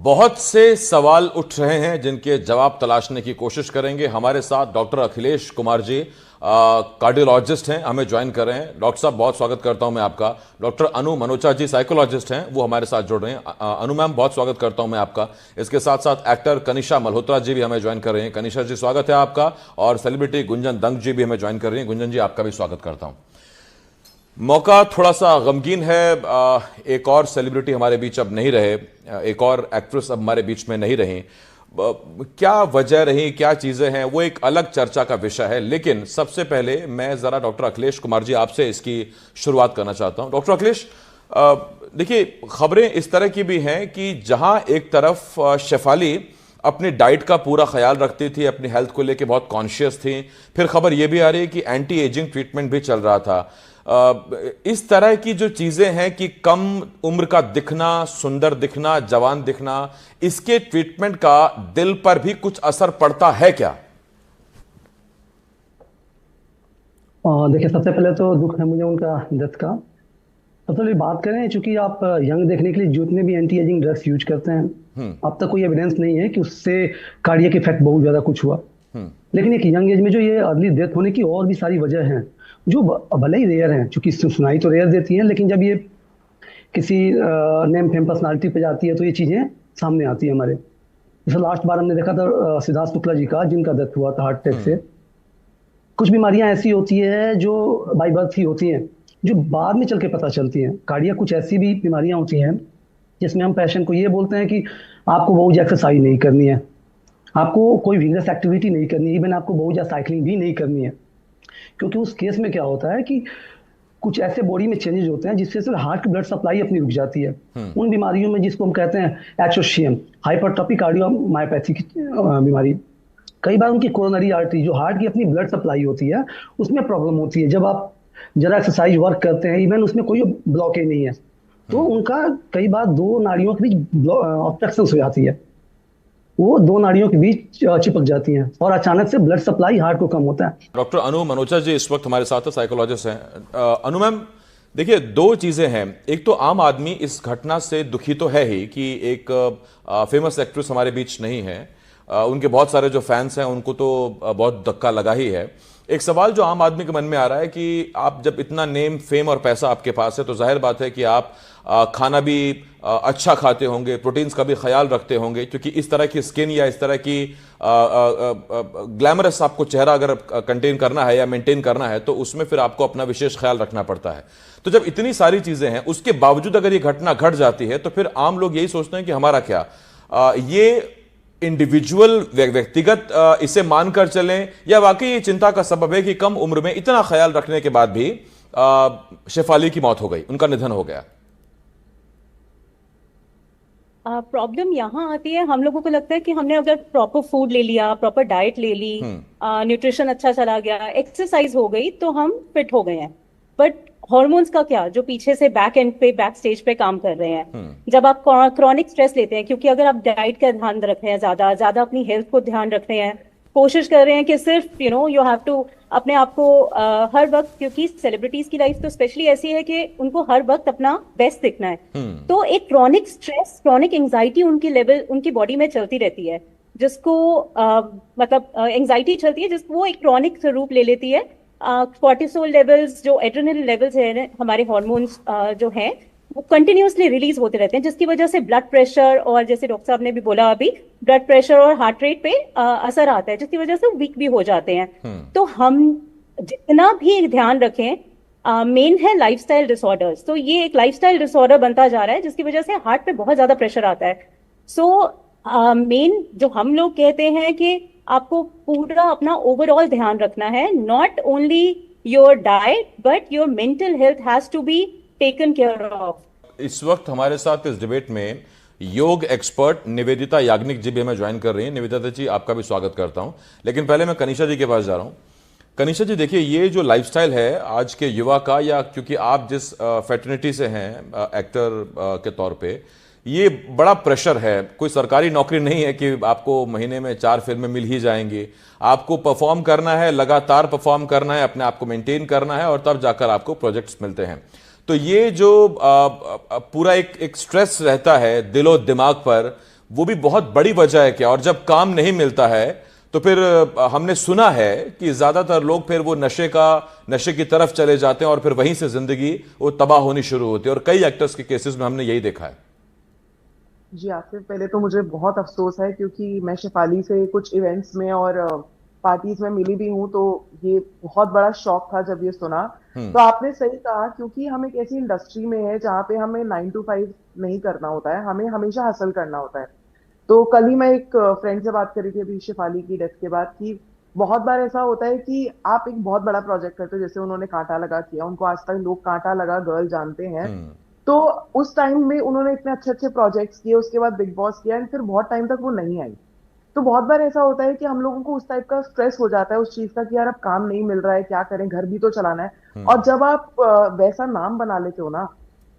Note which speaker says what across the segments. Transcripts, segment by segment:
Speaker 1: बहुत से सवाल उठ रहे हैं जिनके जवाब तलाशने की कोशिश करेंगे। हमारे साथ डॉक्टर अखिलेश कुमार जी कार्डियोलॉजिस्ट हैं, हमें ज्वाइन कर रहे हैं। डॉक्टर साहब बहुत स्वागत करता हूं मैं आपका। डॉक्टर अनु मनोचा जी साइकोलॉजिस्ट हैं, वो हमारे साथ जुड़ रहे हैं। अनु मैम बहुत स्वागत करता हूं मैं आपका। इसके साथ साथ एक्टर कनिषा मल्होत्रा जी भी हमें ज्वाइन कर रहे हैं। कनिषा जी स्वागत है आपका। और सेलिब्रिटी गुंजन दंग जी भी हमें ज्वाइन कर रही हैं। गुंजन जी आपका भी स्वागत करता हूं। मौका थोड़ा सा गमगीन है। एक और सेलिब्रिटी हमारे बीच अब नहीं रहे, एक और एक्ट्रेस अब हमारे बीच में नहीं रही। क्या वजह रही, क्या चीजें हैं, वो एक अलग चर्चा का विषय है। लेकिन सबसे पहले मैं जरा डॉक्टर अखिलेश कुमार जी आपसे इसकी शुरुआत करना चाहता हूं। डॉक्टर अखिलेश, देखिए खबरें इस तरह की भी हैं कि जहां एक तरफ शेफाली अपनी डाइट का पूरा ख्याल रखती थी, अपनी हेल्थ को लेकर बहुत कॉन्शियस थी, फिर खबर यह भी आ रही है कि एंटी एजिंग ट्रीटमेंट भी चल रहा था। इस तरह की जो चीजें हैं कि कम उम्र का दिखना, सुंदर दिखना, जवान दिखना, इसके ट्रीटमेंट का दिल पर भी कुछ असर पड़ता है क्या?
Speaker 2: देखिए, सबसे पहले तो दुख है मुझे उनका डेथ का। सबसे पहले बात करें, चूंकि आप यंग देखने के लिए जितने भी एंटी एजिंग ड्रग्स यूज करते हैं, अब तक कोई एविडेंस नहीं है कि उससे कार्डियक इफेक्ट बहुत ज्यादा कुछ हुआ। लेकिन एक यंग एज में जो ये अर्ली डेथ होने की और भी सारी वजह हैं, जो भले ही रेयर हैं, चूंकि सुनाई तो रेयर देती हैं, लेकिन जब ये किसी नेम फेम पर्सनालिटी पे जाती है तो ये चीजें सामने आती है हमारे। जैसे लास्ट बार हमने देखा था सिद्धार्थ शुक्ला जी का, जिनका डेथ हुआ था हार्ट अटैक से। कुछ बीमारियां ऐसी होती है जो बाई बर्थ ही होती हैं, जो बाद में चल के पता चलती हैं। कार्डियक कुछ ऐसी भी बीमारियां होती हैं जिसमें हम पेशेंट को ये बोलते हैं कि आपको बहुत एक्सरसाइज नहीं करनी है, आपको कोई विगरस एक्टिविटी नहीं करनी है, इवन आपको बहुत ज़्यादा साइकिलिंग भी नहीं करनी है। क्योंकि उस केस में क्या होता है कि कुछ ऐसे बॉडी में चेंजेस होते हैं जिससे सिर्फ हार्ट की ब्लड सप्लाई अपनी रुक जाती है। उन बीमारियों में जिसको हम कहते हैं एचओसीएम, हाइपरट्रोफी कार्डियोमायोपैथी की बीमारी, कई बार उनकी कोरोनरी आर्टरी, जो हार्ट की अपनी ब्लड सप्लाई होती है, उसमें प्रॉब्लम होती है। जब आप जरा एक्सरसाइज वर्क करते हैं, इवन उसमें कोई ब्लॉकेज नहीं है, तो उनका कई बार दो नाड़ियों के बीच ऑब्स्ट्रक्शन हो जाती है, वो दो नाड़ियों के बीच चिपक जाती हैं और अचानक से ब्लड सप्लाई हार्ट को कम होता है।
Speaker 1: डॉक्टर अनु मनोचा जी इस वक्त हमारे साथ साइकोलॉजिस्ट हैं। अनु मैम, देखिए दो चीजें हैं। एक तो आम आदमी इस घटना से दुखी तो है ही कि एक फेमस एक्ट्रेस हमारे बीच नहीं है। उनके बहुत सारे जो फैंस हैं उनको तो बहुत धक्का लगा ही है। एक सवाल जो आम आदमी के मन में आ रहा है कि आप जब इतना नेम, फेम और पैसा आपके पास है तो जाहिर बात है कि आप खाना भी अच्छा खाते होंगे, प्रोटीन्स का भी ख्याल रखते होंगे, क्योंकि इस तरह की स्किन या इस तरह की ग्लैमरस आपको चेहरा अगर कंटेन करना है या मेंटेन करना है तो उसमें फिर आपको अपना विशेष ख्याल रखना पड़ता है। तो जब इतनी सारी चीजें हैं उसके बावजूद अगर ये घटना घट जाती है तो फिर आम लोग यही सोचते हैं कि हमारा क्या, ये इंडिविजुअल व्यक्तिगत इसे मानकर चलें या वाकई ये चिंता का सबब है कि कम उम्र में इतना ख्याल रखने के बाद भी शेफाली की मौत हो गई, उनका निधन हो गया।
Speaker 3: प्रॉब्लम यहाँ आती है, हम लोगों को लगता है कि हमने अगर प्रॉपर फूड ले लिया, प्रॉपर डाइट ले ली, न्यूट्रिशन अच्छा चला गया, एक्सरसाइज हो गई तो हम फिट हो गए हैं। बट हॉर्मोन्स का क्या, जो पीछे से बैक एंड पे, बैक स्टेज पे काम कर रहे हैं। जब आप क्रॉनिक स्ट्रेस लेते हैं, क्योंकि अगर आप डाइट का ध्यान रख रहे हैं, ज्यादा ज्यादा अपनी हेल्थ को ध्यान रख रहे हैं, कोशिश कर रहे हैं कि सिर्फ यू हैव टू अपने आप को हर वक्त, क्योंकि सेलिब्रिटीज की लाइफ तो स्पेशली ऐसी है कि उनको हर वक्त अपना बेस्ट दिखना है, तो एक क्रॉनिक स्ट्रेस, क्रॉनिक एंजाइटी उनकी लेवल, उनकी बॉडी में चलती रहती है, जिसको मतलब एंजाइटी चलती है, जिसको वो एक क्रॉनिक रूप ले लेती है। कॉर्टिसोल लेवल्स, जो एड्रेनल लेवल्स है, हमारे हॉर्मोन्स जो हैं, वो कंटिन्यूसली रिलीज होते रहते हैं, जिसकी वजह से ब्लड प्रेशर, और जैसे डॉक्टर साहब ने भी बोला अभी, ब्लड प्रेशर और हार्ट रेट पे असर आता है, जिसकी वजह से वीक भी हो जाते हैं। तो हम जितना भी ध्यान रखें, मेन है लाइफस्टाइल डिसऑर्डर्स। तो ये एक लाइफस्टाइल डिसऑर्डर बनता जा रहा है, जिसकी वजह से हार्ट पे बहुत ज्यादा प्रेशर आता है। सो मेन जो हम लोग कहते हैं कि आपको पूरा अपना ओवरऑल ध्यान रखना है, not only your diet but your mental health has to be taken care of.
Speaker 1: इस वक्त हमारे साथ इस डिबेट में योग एक्सपर्ट निवेदिता याग्निक जी भी हमें ज्वाइन कर रही हैं। निवेदिता जी आपका भी स्वागत करता हूं, लेकिन पहले मैं कनिषा जी के पास जा रहा हूं। कनिषा जी, देखिए ये जो लाइफस्टाइल है आज के युवा का, या क्योंकि आप जिस फैटर्निटी से हैं एक्टर के तौर पे, ये बड़ा प्रेशर है। कोई सरकारी नौकरी नहीं है कि आपको महीने में 4 फिल्में मिल ही जाएंगी। आपको परफॉर्म करना है, लगातार परफॉर्म करना है, अपने आप को मेंटेन करना है और तब जाकर आपको प्रोजेक्ट्स मिलते हैं। तो ये जो पूरा एक स्ट्रेस रहता है दिलो दिमाग पर, वो भी बहुत बड़ी वजह है क्या? और जब काम नहीं मिलता है तो फिर हमने सुना है कि ज्यादातर लोग फिर वो नशे की तरफ चले जाते हैं और फिर वहीं से जिंदगी वो तबाह होनी शुरू होती है, और कई एक्टर्स के केसेस में हमने यही देखा है।
Speaker 4: जी आसिफ, पहले तो मुझे बहुत अफसोस है क्योंकि मैं शेफाली से कुछ इवेंट्स में और पार्टीज में मिली भी हूँ, तो ये बहुत बड़ा शॉक था जब ये सुना। तो आपने सही कहा, क्योंकि हम एक ऐसी इंडस्ट्री में है जहाँ पे हमें 9 to 5 नहीं करना होता है, हमें हमेशा हासिल करना होता है। तो कल ही मैं एक फ्रेंड से बात करी थी अभी शेफाली की डेथ के बाद, कि बहुत बार ऐसा होता है कि आप एक बहुत बड़ा प्रोजेक्ट करते हो, जैसे उन्होंने कांटा लगा किया, उनको आज तक लोग कांटा लगा गर्ल जानते हैं। तो उस टाइम में उन्होंने इतने अच्छे अच्छे प्रोजेक्ट्स किए, उसके बाद बिग बॉस किया, एंड फिर बहुत टाइम तक वो नहीं आई। तो बहुत बार ऐसा होता है कि हम लोगों को उस टाइप का स्ट्रेस हो जाता है उस चीज का कि यार अब काम नहीं मिल रहा है, क्या करें, घर भी तो चलाना है। और जब आप वैसा नाम बना लेते हो ना,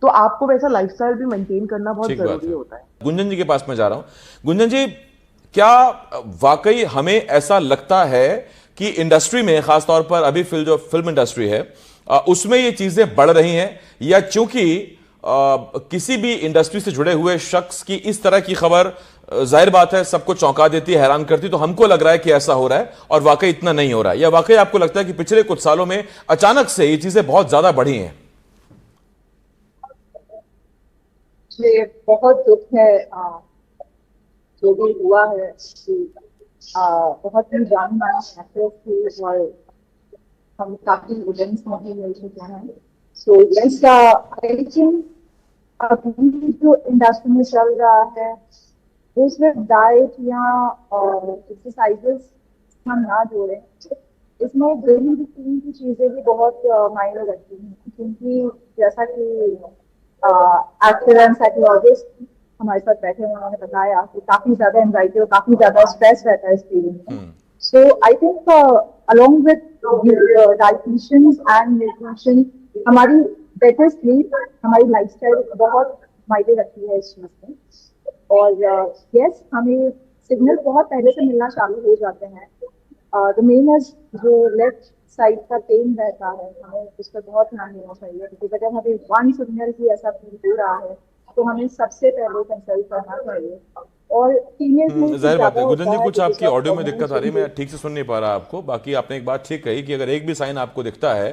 Speaker 4: तो आपको वैसा लाइफस्टाइल भी मेंटेन करना बहुत
Speaker 1: ठीक बात
Speaker 4: जरूरी
Speaker 1: है।
Speaker 4: होता है।
Speaker 1: गुंजन जी के पास मैं जा रहा हूं। गुंजन जी, क्या वाकई हमें ऐसा लगता है कि इंडस्ट्री में, खासतौर पर अभी जो फिल्म इंडस्ट्री है उसमें ये चीजें बढ़ रही हैं, या चूंकि किसी भी इंडस्ट्री से जुड़े हुए शख्स की इस तरह की खबर जाहिर बात है सबको चौंका देती है, हैरान करती, तो हमको लग रहा है कि ऐसा हो रहा है और वाकई इतना नहीं हो रहा है, या वाकई आपको लगता है कि पिछले कुछ सालों में अचानक से ये चीजें बहुत ज्यादा बढ़ी हैं?
Speaker 5: मुझे बहुत दुख है जो भी हुआ है कि बहुत ही जानी मानी एक्ट्रेस थी और हम काफी इवेंट्स में भी मिल चुके हैं। सो यस, आई थिंक अभी जो इंडस्ट्री में चल रहा है उसमें डाइट या एक्सरसाइजेस हम ना जोड़ें, इसमें डेली रूटीन की चीजें भी बहुत मायने रखती हैं, क्योंकि जैसा कि एक्टर एंड साइकोलॉजिस्ट हमारे साथ बैठे हैं, उन्होंने बताया कि काफी ज्यादा एंजाइटी और काफी ज्यादा स्ट्रेस रहता है इस फीलिंग में। So I think along with dietitians and nutrition, हमारी बेटर स्लीप, हमारी लाइफस्टाइल बहुत मायने रखती है इस चीज में। और यस, हमें सिग्नल बहुत पहले से मिलना चालू हो जाते हैं। द मेन इज जो लेफ्ट साइड का पेन रहता है, हमें उस पर बहुत ध्यान देना चाहिए, क्योंकि अगर हमें वन सिग्नल की ऐसा फील हो रहा है तो हमें सबसे पहले कंसल्ट करना चाहिए। और फीमेल
Speaker 1: जाहिर बात है गुंजन जी, कुछ आपकी ऑडियो में दिक्कत आ रही है, मैं ठीक से सुन नहीं पा रहा आपको। बाकी आपने एक बात ठीक कही कि अगर एक भी साइन आपको दिखता है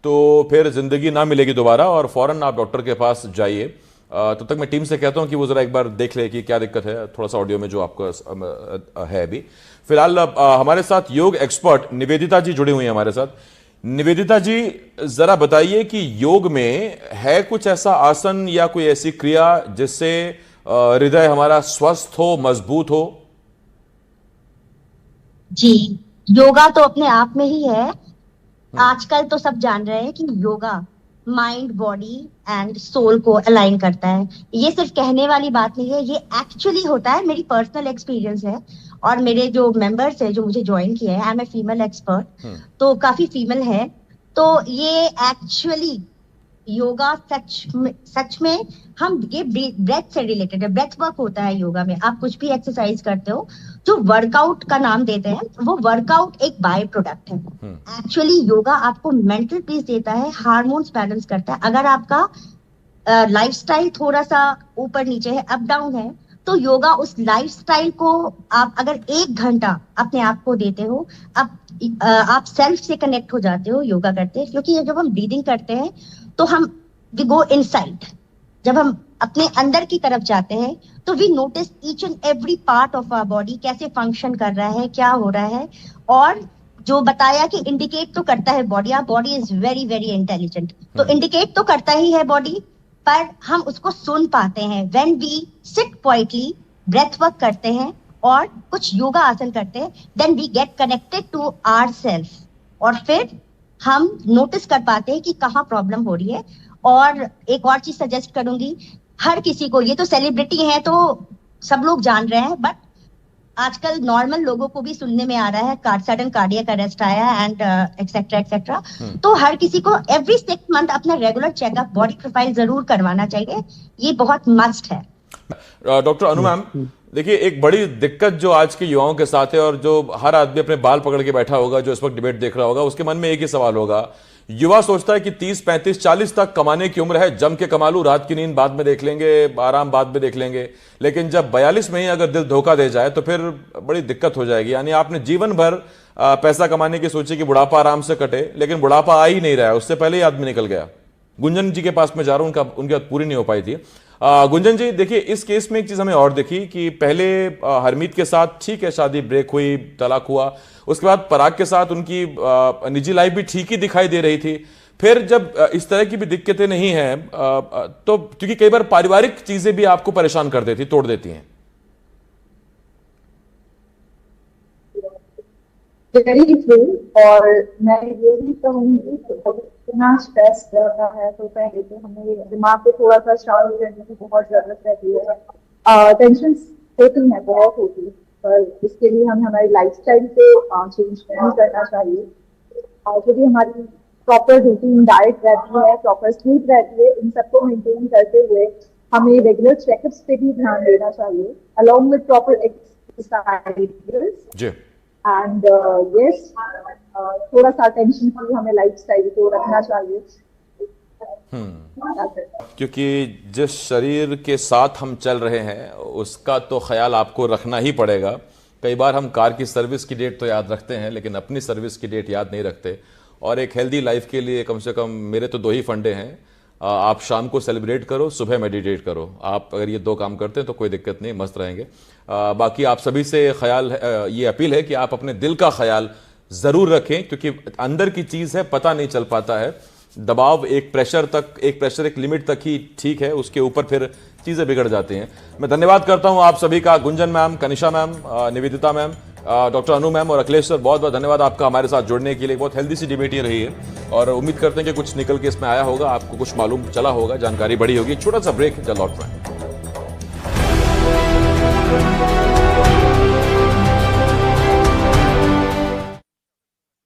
Speaker 1: तो फिर जिंदगी ना मिलेगी दोबारा, और फौरन आप डॉक्टर के पास जाइए। तब तक मैं टीम से कहता हूं कि वो जरा एक बार देख ले कि क्या दिक्कत है, थोड़ा सा ऑडियो में जो आपका है अभी। फिलहाल हमारे साथ योग एक्सपर्ट निवेदिता जी जुड़ी हुई हैं हमारे साथ। निवेदिता जी, जरा बताइए कि योग में है कुछ ऐसा आसन या कोई ऐसी क्रिया जिससे हृदय हमारा स्वस्थ हो, मजबूत हो?
Speaker 6: जी, योगा तो अपने आप में ही है। आजकल तो सब जान रहे हैं कि yoga mind, body and soul को अलाइन करता है। ये सिर्फ कहने वाली बात नहीं है, ये एक्चुअली होता है। मेरी पर्सनल एक्सपीरियंस है, और मेरे जो मेंबर्स है जो मुझे ज्वाइन किए हैं, I am a female expert, तो काफी फीमेल है। तो ये एक्चुअली योगा सच में हम ये ब्रेथ से रिलेटेड है, ब्रेथ वर्क होता है योगा में। आप कुछ भी एक्सरसाइज करते हो जो वर्कआउट का नाम देते हैं, वो वर्कआउट एक बाय प्रोडक्ट है। एक्चुअली योगा आपको मेंटल पीस देता है, हार्मोन्स बैलेंस करता है। अगर आपका लाइफस्टाइल थोड़ा सा ऊपर नीचे है, अप डाउन है, तो योगा उस लाइफस्टाइल को आप अगर 1 घंटा अपने आप को देते हो, आप सेल्फ से कनेक्ट हो जाते हो योगा करते हैं। क्योंकि जब हम ब्रीदिंग करते हैं तो हम वी गो इनसाइड, जब हम अपने अंदर की तरफ जाते हैं तो we notice each and every part of our body कैसे फंक्शन कर रहा है, क्या हो रहा है। और जो बताया कि इंडिकेट तो करता है body, our body is very very intelligent, तो इंडिकेट तो करता ही है बॉडी, पर हम उसको सुन पाते हैं when we sit quietly, breath work करते हैं और कुछ योगा आसन करते हैं, then we get connected to ourself, और फिर हम नोटिस कर पाते हैं कि कहाँ प्रॉब्लम हो रही है। और एक और चीज सजेस्ट करूंगी हर किसी को, ये तो सेलिब्रिटी है तो सब लोग जान रहे हैं, बट आजकल नॉर्मल लोगों को भी सुनने में आ रहा है सडन कार्डियक अरेस्ट आया एंड एक्सेट्रा एक्सेट्रा। तो हर किसी को एवरी 6 मंथ अपना रेगुलर चेकअप, बॉडी प्रोफाइल जरूर करवाना चाहिए, ये बहुत मस्ट है।
Speaker 1: डॉक्टर अनु मैम, देखिए एक बड़ी दिक्कत जो आज के युवाओं के साथ है, और जो हर आदमी अपने बाल पकड़ के बैठा होगा जो इस वक्त डिबेट देख रहा होगा, उसके मन में एक ही सवाल होगा युवा सोचता है कि 30, 35, 40 तक कमाने की उम्र है, जम के कमा लूं, रात की नींद बाद में देख लेंगे, आराम बाद में देख लेंगे। लेकिन जब 42 में ही अगर दिल धोखा दे जाए तो फिर बड़ी दिक्कत हो जाएगी। यानी आपने जीवन भर पैसा कमाने की सोची कि बुढ़ापा आराम से कटे, लेकिन बुढ़ापा आ ही नहीं रहा है, उससे पहले ही आदमी निकल गया। गुंजन जी के पास में जा रहा हूं, उनकी बात पूरी नहीं हो पाई थी। गुंजन जी देखिए, इस केस में एक चीज हमें और देखी कि पहले हरमीत के साथ ठीक है शादी ब्रेक हुई, तलाक हुआ, उसके बाद पराग के साथ उनकी निजी लाइफ भी ठीक ही दिखाई दे रही थी। फिर जब इस तरह की भी दिक्कतें नहीं हैं तो क्योंकि कई बार पारिवारिक चीजें भी आपको परेशान कर देती, तोड़ देती हैं।
Speaker 5: Very true. और मैं ये भी कहूंगी कि इतना स्ट्रेस रहता है तो पहले तो हमें दिमाग को थोड़ा सा शांत करने की बहुत जरूरत रहती है। टेंशन होती है, बहुत होती है, पर इसके लिए हमें हमारी लाइफस्टाइल को चेंज नहीं करना चाहिए। जो भी हमारी प्रॉपर रूटीन डाइट रहती है, प्रॉपर स्लीप रहती है, इन सबको मेंटेन करते हुए हमें रेगुलर चेकअप्स पे भी ध्यान देना चाहिए, अलॉन्ग विद प्रॉपर एक्सरसाइज
Speaker 1: जी।
Speaker 5: एंड यस, थोड़ा सा टेंशन फ्री हमें लाइफस्टाइल को रखना चाहिए।
Speaker 1: क्योंकि जिस शरीर के साथ हम चल रहे हैं उसका तो ख्याल आपको रखना ही पड़ेगा। कई बार हम कार की सर्विस की डेट तो याद रखते हैं लेकिन अपनी सर्विस की डेट याद नहीं रखते। और एक हेल्दी लाइफ के लिए कम से कम मेरे तो 2 ही फंडे हैं, आप शाम को सेलिब्रेट करो, सुबह मेडिटेट करो। आप अगर ये 2 काम करते हैं तो कोई दिक्कत नहीं, मस्त रहेंगे। बाकी आप सभी से ख्याल ये अपील है कि आप अपने दिल का ख्याल ज़रूर रखें, क्योंकि अंदर की चीज़ है, पता नहीं चल पाता है। दबाव एक प्रेशर एक लिमिट तक ही ठीक है, उसके ऊपर फिर चीज़ें बिगड़ जाती हैं। मैं धन्यवाद करता हूं आप सभी का, Gunjan ma'am, Kanisha ma'am, Nivedita ma'am, doctor Anu ma'am और अखिलेश सर, बहुत बहुत धन्यवाद आपका हमारे साथ जुड़ने के लिए। बहुत हेल्दी सी डिबेट ये रही है और उम्मीद करते हैं कि कुछ निकल के इसमें आया होगा, आपको कुछ मालूम चला होगा, जानकारी बढ़ी होगी। छोटा सा ब्रेक, जल्द लौट रहे हैं।